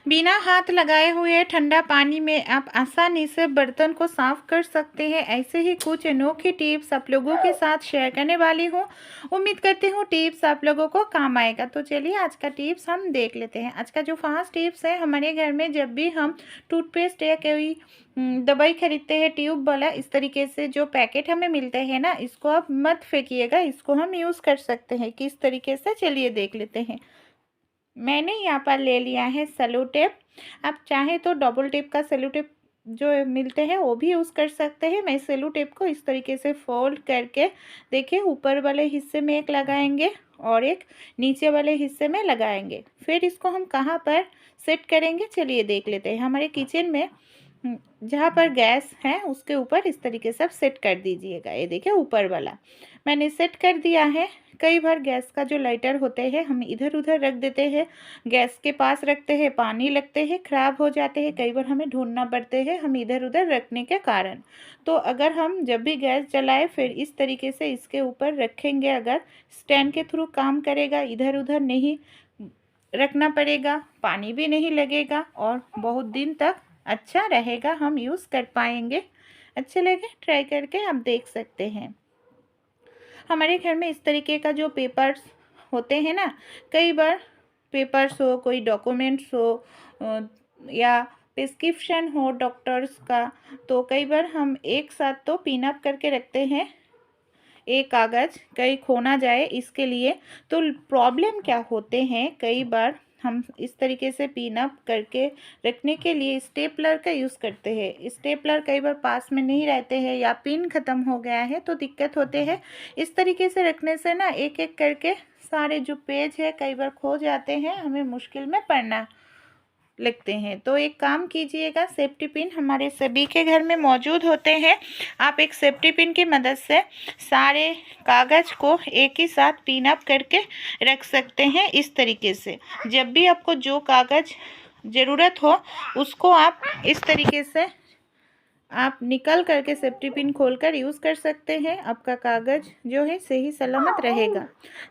बिना हाथ लगाए हुए ठंडा पानी में आप आसानी से बर्तन को साफ कर सकते हैं। ऐसे ही कुछ अनोखी टिप्स आप लोगों के साथ शेयर करने वाली हूँ। उम्मीद करती हूँ टिप्स आप लोगों को काम आएगा। तो चलिए आज का टिप्स हम देख लेते हैं। आज का जो फर्स्ट टिप्स है, हमारे घर में जब भी हम टूथपेस्ट या कोई दवाई खरीदते हैं ट्यूब वाला, इस तरीके से जो पैकेट हमें मिलते हैं ना, इसको आप मत फेंकिएगा, इसको हम यूज़ कर सकते हैं। किस तरीके से, चलिए देख लेते हैं। मैंने यहाँ पर ले लिया है सेलो टेप। आप चाहे तो डबल टेप का सेलो टेप जो मिलते हैं वो भी यूज़ कर सकते हैं। मैं सेलो टेप को इस तरीके से फोल्ड करके, देखिए ऊपर वाले हिस्से में एक लगाएंगे और एक नीचे वाले हिस्से में लगाएंगे। फिर इसको हम कहाँ पर सेट करेंगे, चलिए देख लेते हैं। हमारे किचन में जहाँ पर गैस है उसके ऊपर इस तरीके से आप सेट कर दीजिएगा। ये देखिए ऊपर वाला मैंने सेट कर दिया है। कई बार गैस का जो लाइटर होते हैं हम इधर उधर रख देते हैं, गैस के पास रखते हैं, पानी लगते हैं, ख़राब हो जाते हैं। कई बार हमें ढूंढना पड़ते हैं हम इधर उधर रखने के कारण। तो अगर हम जब भी गैस जलाए फिर इस तरीके से इसके ऊपर रखेंगे, अगर स्टैंड के थ्रू काम करेगा, इधर उधर नहीं रखना पड़ेगा, पानी भी नहीं लगेगा और बहुत दिन तक अच्छा रहेगा, हम यूज़ कर पाएंगे। अच्छे लगे, ट्राई करके आप देख सकते हैं। हमारे घर में इस तरीके का जो पेपर्स होते हैं ना, कई बार पेपर्स हो, कोई डॉक्यूमेंट्स हो या प्रिस्क्रिप्शन हो डॉक्टर्स का, तो कई बार हम एक साथ तो पिन अप करके रखते हैं, एक कागज़ कहीं खो ना जाए इसके लिए। तो प्रॉब्लम क्या होते हैं, कई बार हम इस तरीके से पिन अप करके रखने के लिए स्टेपलर का यूज़ करते हैं। स्टेपलर कई बार पास में नहीं रहते हैं या पिन ख़त्म हो गया है तो दिक्कत होते हैं। इस तरीके से रखने से ना एक एक करके सारे जो पेज है कई बार खो जाते हैं, हमें मुश्किल में पड़ना लगते हैं। तो एक काम कीजिएगा, सेफ्टी पिन हमारे सभी के घर में मौजूद होते हैं। आप एक सेफ्टी पिन की मदद से सारे कागज़ को एक ही साथ पिन अप करके रख सकते हैं। इस तरीके से जब भी आपको जो कागज़ ज़रूरत हो उसको आप इस तरीके से आप निकल करके सेफ्टी पिन खोलकर यूज़ कर सकते हैं। आपका कागज़ जो है सही सलामत रहेगा।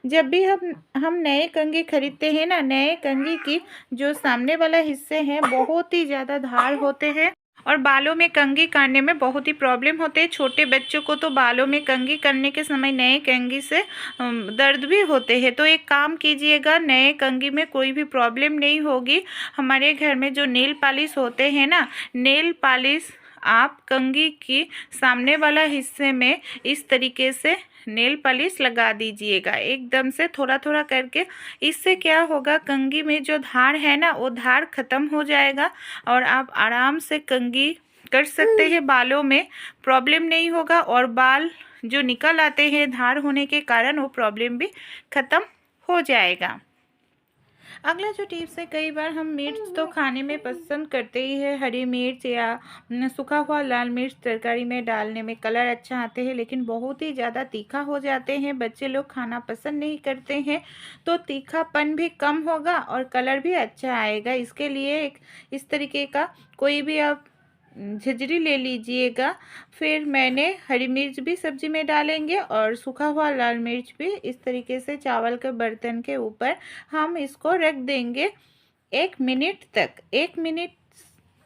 जब भी हम नए कंघी खरीदते हैं ना, नए कंघी की जो सामने वाला हिस्से हैं बहुत ही ज़्यादा धार होते हैं और बालों में कंघी करने में बहुत ही प्रॉब्लम होते हैं। छोटे बच्चों को तो बालों में कंघी करने के समय नए कंघी से दर्द भी होते हैं। तो एक काम कीजिएगा, नए कंघी में कोई भी प्रॉब्लम नहीं होगी। हमारे घर में जो नेल पॉलिश होते हैं ना, नेल पॉलिश आप कंघी की सामने वाला हिस्से में इस तरीके से नेल पॉलिश लगा दीजिएगा, एकदम से थोड़ा थोड़ा करके। इससे क्या होगा, कंघी में जो धार है ना वो धार ख़त्म हो जाएगा और आप आराम से कंघी कर सकते हैं। बालों में प्रॉब्लम नहीं होगा और बाल जो निकल आते हैं धार होने के कारण वो प्रॉब्लम भी ख़त्म हो जाएगा। अगला जो टिप्स है, कई बार हम मिर्च तो खाने में पसंद करते ही है, हरी मिर्च या सूखा हुआ लाल मिर्च तरकारी में डालने में कलर अच्छा आते हैं, लेकिन बहुत ही ज़्यादा तीखा हो जाते हैं, बच्चे लोग खाना पसंद नहीं करते हैं। तो तीखापन भी कम होगा और कलर भी अच्छा आएगा। इसके लिए एक इस तरीके का कोई भी आप झिझरी ले लीजिएगा। फिर मैंने हरी मिर्च भी सब्जी में डालेंगे और सूखा हुआ लाल मिर्च भी इस तरीके से चावल के बर्तन के ऊपर हम इसको रख देंगे 1 मिनट तक। 1 मिनट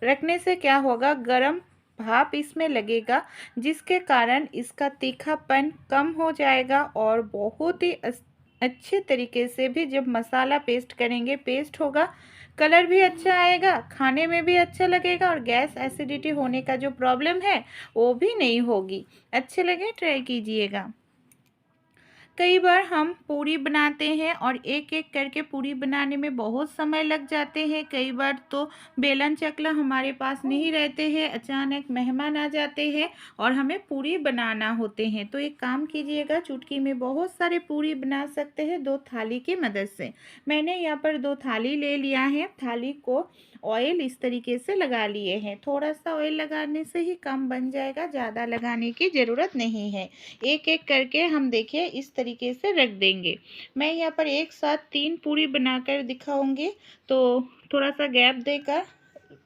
रखने से क्या होगा, गरम भाप इसमें लगेगा जिसके कारण इसका तीखापन कम हो जाएगा और बहुत ही अच्छे तरीके से भी जब मसाला पेस्ट करेंगे पेस्ट होगा, कलर भी अच्छा आएगा, खाने में भी अच्छा लगेगा और गैस एसिडिटी होने का जो प्रॉब्लम है वो भी नहीं होगी। अच्छे लगे, ट्राई कीजिएगा। कई बार हम पूरी बनाते हैं और एक एक करके पूरी बनाने में बहुत समय लग जाते हैं। कई बार तो बेलन चकला हमारे पास नहीं रहते हैं, अचानक मेहमान आ जाते हैं और हमें पूरी बनाना होते हैं। तो एक काम कीजिएगा, चुटकी में बहुत सारे पूरी बना सकते हैं 2 थाली की मदद से। मैंने यहाँ पर 2 थाली ले लिया है। थाली को ऑयल इस तरीके से लगा लिए हैं। थोड़ा सा ऑयल लगाने से ही काम बन जाएगा, ज़्यादा लगाने की ज़रूरत नहीं है। एक एक करके हम देखिए इस तरीके से रख देंगे। मैं यहाँ पर एक साथ 3 पूरी बनाकर दिखाऊंगी, तो थोड़ा सा गैप देकर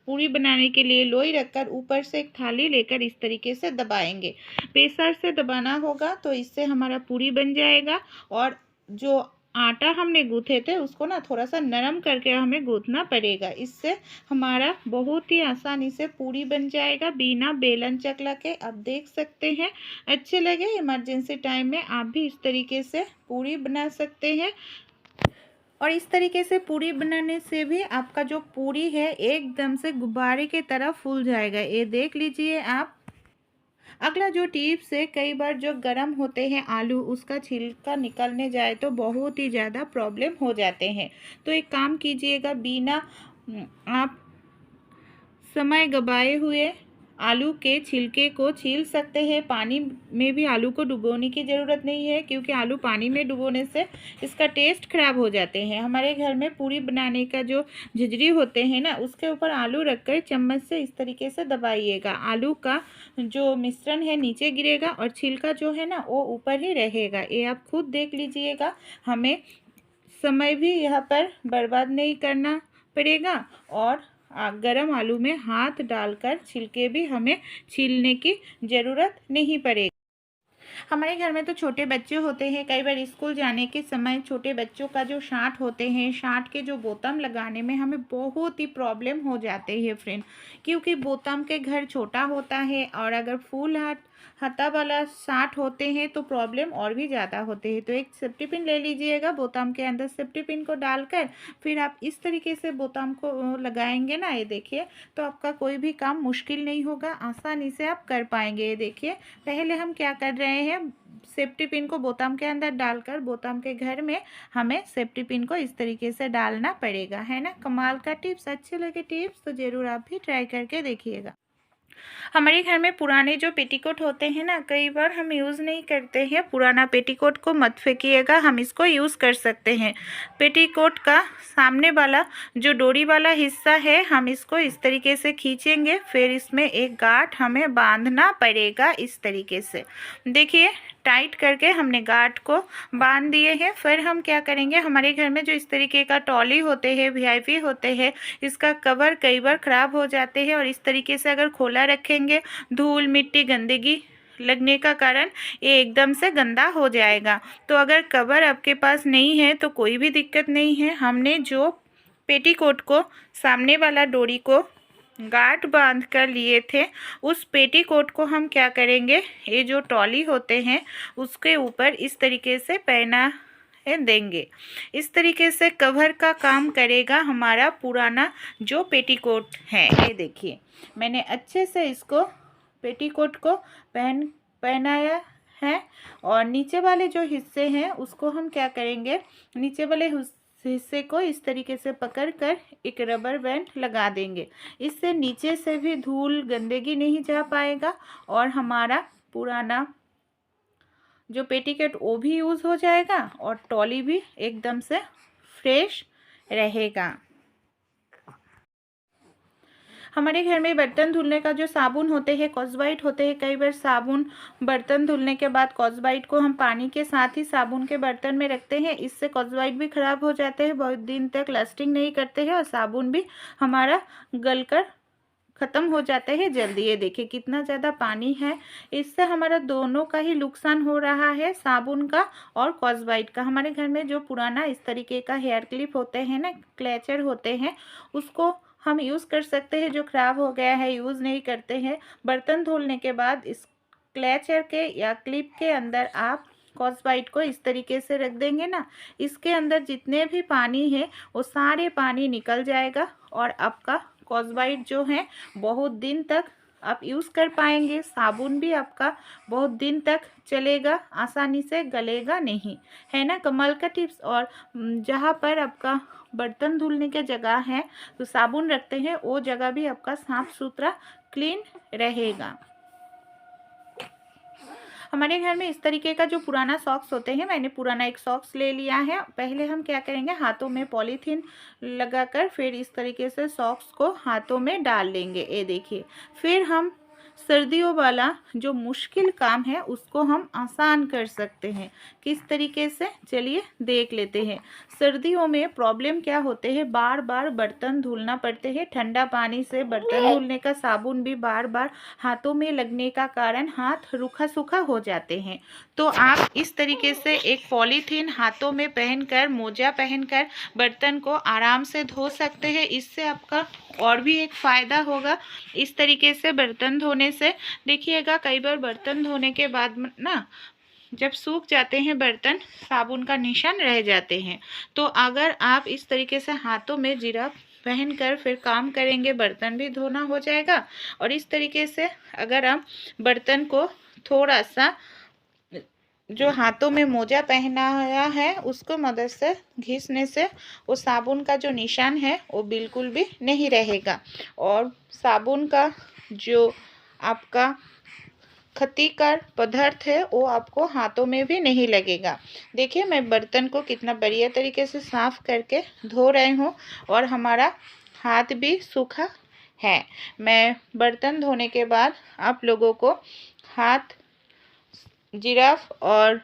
पूरी बनाने के लिए लोई रखकर ऊपर से एक थाली लेकर इस तरीके से दबाएंगे। प्रेशर से दबाना होगा तो इससे हमारा पूरी बन जाएगा और जो आटा हमने गूँथे थे उसको ना थोड़ा सा नरम करके हमें गूँथना पड़ेगा। इससे हमारा बहुत ही आसानी से पूरी बन जाएगा बिना बेलन चकला के। आप देख सकते हैं, अच्छे लगे इमरजेंसी टाइम में आप भी इस तरीके से पूरी बना सकते हैं। और इस तरीके से पूरी बनाने से भी आपका जो पूरी है एकदम से गुब्बारे की तरह फूल जाएगा। ये देख लीजिए आप। अगला जो टिप्स है, कई बार जो गर्म होते हैं आलू उसका छिलका निकलने जाए तो बहुत ही ज़्यादा प्रॉब्लम हो जाते हैं। तो एक काम कीजिएगा, बिना आप समय गवाए हुए आलू के छिलके को छील सकते हैं। पानी में भी आलू को डुबोने की ज़रूरत नहीं है, क्योंकि आलू पानी में डुबोने से इसका टेस्ट खराब हो जाते हैं। हमारे घर में पूरी बनाने का जो झिझरी होते हैं ना, उसके ऊपर आलू रखकर चम्मच से इस तरीके से दबाइएगा। आलू का जो मिश्रण है नीचे गिरेगा और छिलका जो है ना वो ऊपर ही रहेगा। ये आप खुद देख लीजिएगा। हमें समय भी यहाँ पर बर्बाद नहीं करना पड़ेगा और गरम आलू में हाथ डालकर छिलके भी हमें छीलने की ज़रूरत नहीं पड़ेगी। हमारे घर में तो छोटे बच्चे होते हैं, कई बार स्कूल जाने के समय छोटे बच्चों का जो शार्ट होते हैं, शार्ट के जो बोताम लगाने में हमें बहुत ही प्रॉब्लम हो जाते हैं फ्रेंड, क्योंकि बोताम के घर छोटा होता है और अगर फुल हाथा वाला शार्ट होते हैं तो प्रॉब्लम और भी ज़्यादा होते हैं। तो एक सेफ्टी पिन ले लीजिएगा, बोताम के अंदर सेफ्टी पिन को डालकर फिर आप इस तरीके से बोताम को लगाएंगे ना, ये देखिए, तो आपका कोई भी काम मुश्किल नहीं होगा, आसानी से आप कर पाएंगे। ये देखिए, पहले हम क्या कर रहे हैं, सेफ्टी पिन को बोताम के अंदर डालकर बोताम के घर में हमें सेफ्टी पिन को इस तरीके से डालना पड़ेगा, है ना। कमाल का टिप्स। अच्छे लगे टिप्स तो ज़रूर आप भी ट्राई करके देखिएगा। हमारे घर में पुराने जो पेटीकोट होते हैं ना, कई बार हम यूज़ नहीं करते हैं। पुराना पेटीकोट को मत फेंकिएगा, हम इसको यूज़ कर सकते हैं। पेटीकोट का सामने वाला जो डोरी वाला हिस्सा है, हम इसको इस तरीके से खींचेंगे, फिर इसमें एक गांठ हमें बांधना पड़ेगा इस तरीके से। देखिए, टाइट करके हमने गांठ को बांध दिए हैं। फिर हम क्या करेंगे, हमारे घर में जो इस तरीके का ट्रॉली होते हैं, वीआईपी होते हैं, इसका कवर कई बार ख़राब हो जाते हैं और इस तरीके से अगर खोला रखेंगे, धूल मिट्टी गंदगी लगने का कारण ये एकदम से गंदा हो जाएगा। तो अगर कवर आपके पास नहीं है तो कोई भी दिक्कत नहीं है। हमने जो पेटीकोट को सामने वाला डोरी को गांठ बांध कर लिए थे, उस पेटीकोट को हम क्या करेंगे, ये जो ट्रॉली होते हैं उसके ऊपर इस तरीके से पहना देंगे। इस तरीके से कवर का काम करेगा हमारा पुराना जो पेटीकोट है। ये देखिए, मैंने अच्छे से इसको पेटीकोट को पहनाया है और नीचे वाले जो हिस्से हैं उसको हम क्या करेंगे, नीचे वाले हिस्से को इस तरीके से पकड़कर एक रबर बैंड लगा देंगे। इससे नीचे से भी धूल गंदगी नहीं जा पाएगा और हमारा पुराना जो पेटीकोट वो भी यूज़ हो जाएगा और ट्रॉली भी एकदम से फ्रेश रहेगा। हमारे घर में बर्तन धुलने का जो साबुन होते हैं, कॉस्बाइट होते हैं, कई बार साबुन बर्तन धुलने के बाद कॉस्बाइट को हम पानी के साथ ही साबुन के बर्तन में रखते हैं। इससे कॉस्बाइट भी ख़राब हो जाते हैं, बहुत दिन तक लास्टिंग नहीं करते हैं और साबुन भी हमारा गलकर ख़त्म हो जाते हैं जल्दी। ये देखिए कितना ज़्यादा पानी है, इससे हमारा दोनों का ही नुकसान हो रहा है, साबुन का और कॉस्बाइट का। हमारे घर में जो पुराना इस तरीके का हेयर क्लिप होते हैं ना, क्लेचर होते हैं, उसको हम यूज़ कर सकते हैं। जो ख़राब हो गया है, यूज़ नहीं करते हैं, बर्तन धुलने के बाद इस क्लेचर के या क्लिप के अंदर आप कॉस्बाइट को इस तरीके से रख देंगे ना, इसके अंदर जितने भी पानी है वो सारे पानी निकल जाएगा और आपका कॉस्बाइट जो है बहुत दिन तक आप यूज़ कर पाएंगे। साबुन भी आपका बहुत दिन तक चलेगा, आसानी से गलेगा नहीं, है ना। कमाल का टिप्स। और जहाँ पर आपका बर्तन धुलने की जगह है तो साबुन रखते हैं, वो जगह भी आपका साफ़ सुथरा क्लीन रहेगा। हमारे घर में इस तरीके का जो पुराना सॉक्स होते हैं, मैंने पुराना एक सॉक्स ले लिया है। पहले हम क्या करेंगे, हाथों में पॉलीथीन लगाकर फिर इस तरीके से सॉक्स को हाथों में डाल लेंगे। ये देखिए, फिर हम सर्दियों वाला जो मुश्किल काम है उसको हम आसान कर सकते हैं। किस तरीके से, चलिए देख लेते हैं। सर्दियों में प्रॉब्लम क्या होते हैं, बार बार बर्तन धुलना पड़ते हैं। ठंडा पानी से बर्तन धुलने का साबुन भी बार बार हाथों में लगने का कारण हाथ रूखा सूखा हो जाते हैं। तो आप इस तरीके से एक पॉलीथीन हाथों में पहनकर, मोजा पहनकर बर्तन को आराम से धो सकते हैं। इससे आपका और भी एक फ़ायदा होगा। इस तरीके से बर्तन धोने से देखिएगा, कई बार बर्तन धोने के बाद ना जब सूख जाते हैं बर्तन, साबुन का निशान रह जाते हैं। तो अगर आप इस तरीके से हाथों में जीरा पहनकर फिर काम करेंगे, बर्तन भी धोना हो जाएगा। और इस तरीके से अगर हम बर्तन को थोड़ा सा, जो हाथों में मोजा पहनाया है उसको मदद से घिसने से वो साबुन का जो निशान है वो बिल्कुल भी नहीं रहेगा। और साबुन का जो आपका क्षतिकर पदार्थ है वो आपको हाथों में भी नहीं लगेगा। देखिए मैं बर्तन को कितना बढ़िया तरीके से साफ करके धो रही हूँ और हमारा हाथ भी सूखा है। मैं बर्तन धोने के बाद आप लोगों को हाथ जिराफ और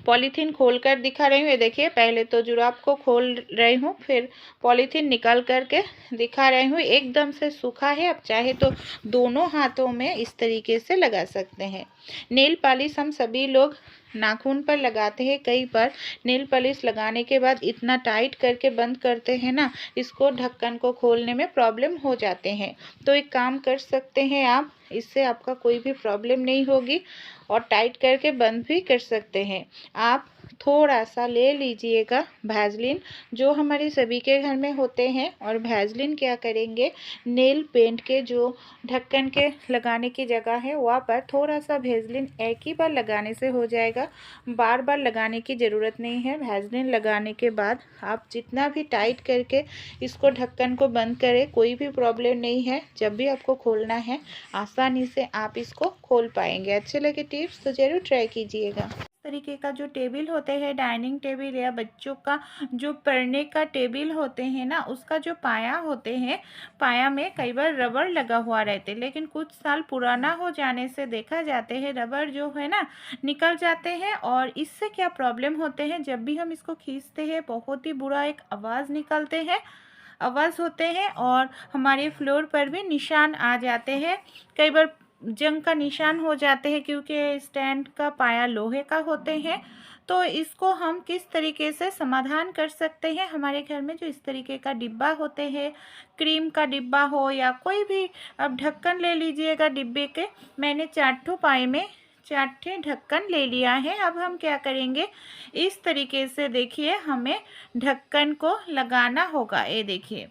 पॉलीथीन खोलकर दिखा रही हूँ। ये देखिए, पहले तो जुराब को खोल रही हूँ, फिर पॉलीथीन निकाल करके दिखा रही हूँ। एकदम से सूखा है। आप चाहे तो दोनों हाथों में इस तरीके से लगा सकते हैं। नेल पॉलिश हम सभी लोग नाखून पर लगाते हैं। कई बार नेल पॉलिश लगाने के बाद इतना टाइट करके बंद करते हैं ना, इसको ढक्कन को खोलने में प्रॉब्लम हो जाते हैं। तो एक काम कर सकते हैं आप, इससे आपका कोई भी प्रॉब्लम नहीं होगी और टाइट करके बंद भी कर सकते हैं। आप थोड़ा सा ले लीजिएगा वैसलीन, जो हमारे सभी के घर में होते हैं। और वैसलीन क्या करेंगे, नेल पेंट के जो ढक्कन के लगाने की जगह है वहाँ पर थोड़ा सा वैसलीन एक ही बार लगाने से हो जाएगा। बार बार लगाने की ज़रूरत नहीं है। वैसलीन लगाने के बाद आप जितना भी टाइट करके इसको ढक्कन को बंद करें, कोई भी प्रॉब्लम नहीं है। जब भी आपको खोलना है आसानी से आप इसको खोल पाएंगे। अच्छे लगे टिप्स तो ज़रूर ट्राई कीजिएगा। तरीके का जो टेबल होते हैं, डाइनिंग टेबल या बच्चों का जो पढ़ने का टेबल होते हैं ना, उसका जो पाया होते हैं, पाया में कई बार रबड़ लगा हुआ रहते, लेकिन कुछ साल पुराना हो जाने से देखा जाते हैं रबड़ जो है ना निकल जाते हैं। और इससे क्या प्रॉब्लम होते हैं, जब भी हम इसको खींचते हैं बहुत ही बुरा एक आवाज़ निकलते हैं, आवाज़ होते हैं। और हमारे फ्लोर पर भी निशान आ जाते हैं। कई बार जंग का निशान हो जाते हैं क्योंकि स्टैंड का पाया लोहे का होते हैं। तो इसको हम किस तरीके से समाधान कर सकते हैं, हमारे घर में जो इस तरीके का डिब्बा होते हैं, क्रीम का डिब्बा हो या कोई भी, अब ढक्कन ले लीजिएगा डिब्बे के। मैंने 4 पाए में 4 ढक्कन ले लिया है। अब हम क्या करेंगे, इस तरीके से देखिए हमें ढक्कन को लगाना होगा। ये देखिए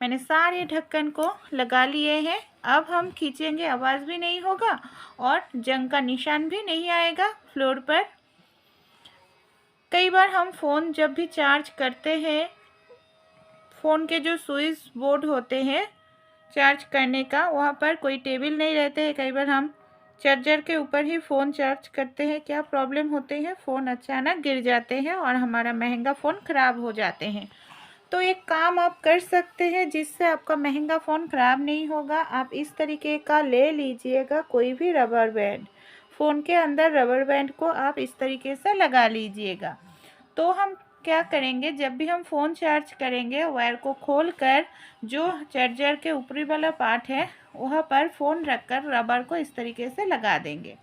मैंने सारे ढक्कन को लगा लिए हैं। अब हम खींचेंगे, आवाज़ भी नहीं होगा और जंग का निशान भी नहीं आएगा फ्लोर पर। कई बार हम फ़ोन जब भी चार्ज करते हैं, फ़ोन के जो स्विच बोर्ड होते हैं चार्ज करने का, वहाँ पर कोई टेबल नहीं रहते हैं। कई बार हम चार्जर के ऊपर ही फ़ोन चार्ज करते हैं। क्या प्रॉब्लम होते हैं, फ़ोन अचानक गिर जाते हैं और हमारा महंगा फ़ोन ख़राब हो जाते हैं। तो एक काम आप कर सकते हैं जिससे आपका महंगा फ़ोन ख़राब नहीं होगा। आप इस तरीके का ले लीजिएगा कोई भी रबर बैंड, फ़ोन के अंदर रबर बैंड को आप इस तरीके से लगा लीजिएगा। तो हम क्या करेंगे, जब भी हम फ़ोन चार्ज करेंगे वायर को खोलकर जो चार्जर के ऊपरी वाला पार्ट है वहाँ पर फ़ोन रखकर रबर को इस तरीके से लगा देंगे,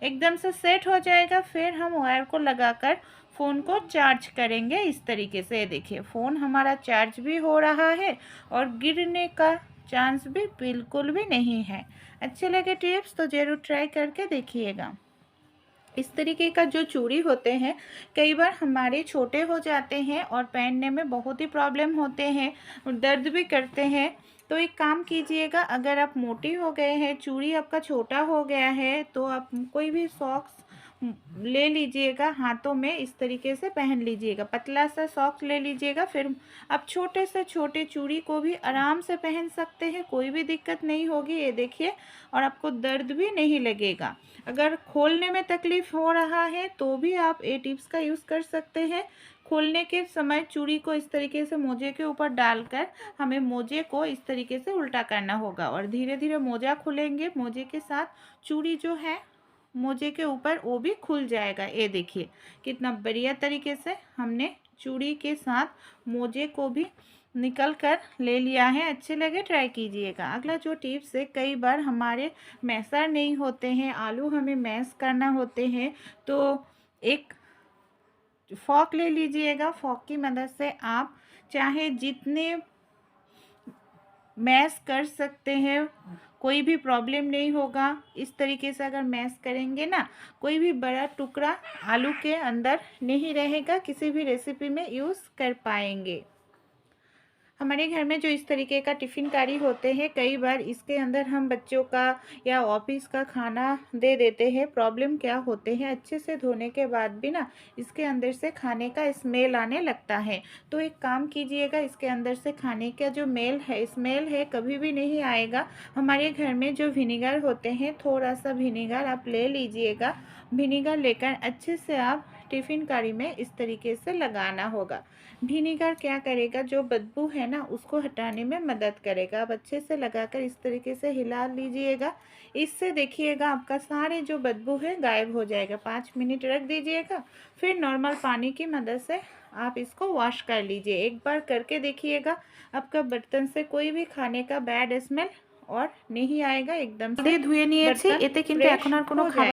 एकदम से सेट हो जाएगा। फिर हम वायर को लगाकर फ़ोन को चार्ज करेंगे इस तरीके से। देखिए फ़ोन हमारा चार्ज भी हो रहा है और गिरने का चांस भी बिल्कुल भी नहीं है। अच्छे लगे टिप्स तो ज़रूर ट्राई करके देखिएगा। इस तरीके का जो चूड़ी होते हैं कई बार हमारे छोटे हो जाते हैं और पहनने में बहुत ही प्रॉब्लम होते हैं, दर्द भी करते हैं। तो एक काम कीजिएगा, अगर आप मोटी हो गए हैं, चूड़ी आपका छोटा हो गया है, तो आप कोई भी सॉक्स ले लीजिएगा, हाथों में इस तरीके से पहन लीजिएगा, पतला सा सॉक्स ले लीजिएगा। फिर आप छोटे से छोटे चूड़ी को भी आराम से पहन सकते हैं, कोई भी दिक्कत नहीं होगी। ये देखिए, और आपको दर्द भी नहीं लगेगा। अगर खोलने में तकलीफ़ हो रहा है तो भी आप ये टिप्स का यूज़ कर सकते हैं। खोलने के समय चूड़ी को इस तरीके से मोजे के ऊपर डालकर हमें मोजे को इस तरीके से उल्टा करना होगा और धीरे धीरे मोजा खुलेंगे। मोजे के साथ चूड़ी जो है मोजे के ऊपर वो भी खुल जाएगा। ये देखिए कितना बढ़िया तरीके से हमने चूड़ी के साथ मोजे को भी निकल कर ले लिया है। अच्छे लगे ट्राई कीजिएगा। अगला जो टिप्स है, कई बार हमारे मैसर नहीं होते हैं, आलू हमें मैश करना होते हैं, तो एक फॉक ले लीजिएगा। फॉक की मदद से आप चाहे जितने मैश कर सकते हैं, कोई भी प्रॉब्लम नहीं होगा। इस तरीके से अगर मैश करेंगे ना, कोई भी बड़ा टुकड़ा आलू के अंदर नहीं रहेगा, किसी भी रेसिपी में यूज़ कर पाएंगे। हमारे घर में जो इस तरीके का टिफ़िन कारी होते हैं, कई बार इसके अंदर हम बच्चों का या ऑफिस का खाना दे देते हैं। प्रॉब्लम क्या होते हैं, अच्छे से धोने के बाद भी ना इसके अंदर से खाने का स्मेल आने लगता है। तो एक काम कीजिएगा, इसके अंदर से खाने का जो स्मेल है कभी भी नहीं आएगा। हमारे घर में जो विनेगर होते हैं, थोड़ा सा विनेगर आप ले लीजिएगा। विनेगर लेकर अच्छे से आप टिफ़िन कारी में इस तरीके से लगाना होगा। विनेगर क्या करेगा, जो बदबू है ना उसको हटाने में मदद करेगा। आप अच्छे से लगाकर इस तरीके से हिला लीजिएगा। इससे देखिएगा आपका सारे जो बदबू है गायब हो जाएगा। 5 मिनट रख दीजिएगा, फिर नॉर्मल पानी की मदद से आप इसको वॉश कर लीजिए। एक बार करके देखिएगा, आपका बर्तन से कोई भी खाने का बैड स्मेल और नहीं आएगा। एकदम से ধুয়ে নিয়েছি, बर्तन এতে কিন্তু फ्रेश এখন আর কোনো हो খাবার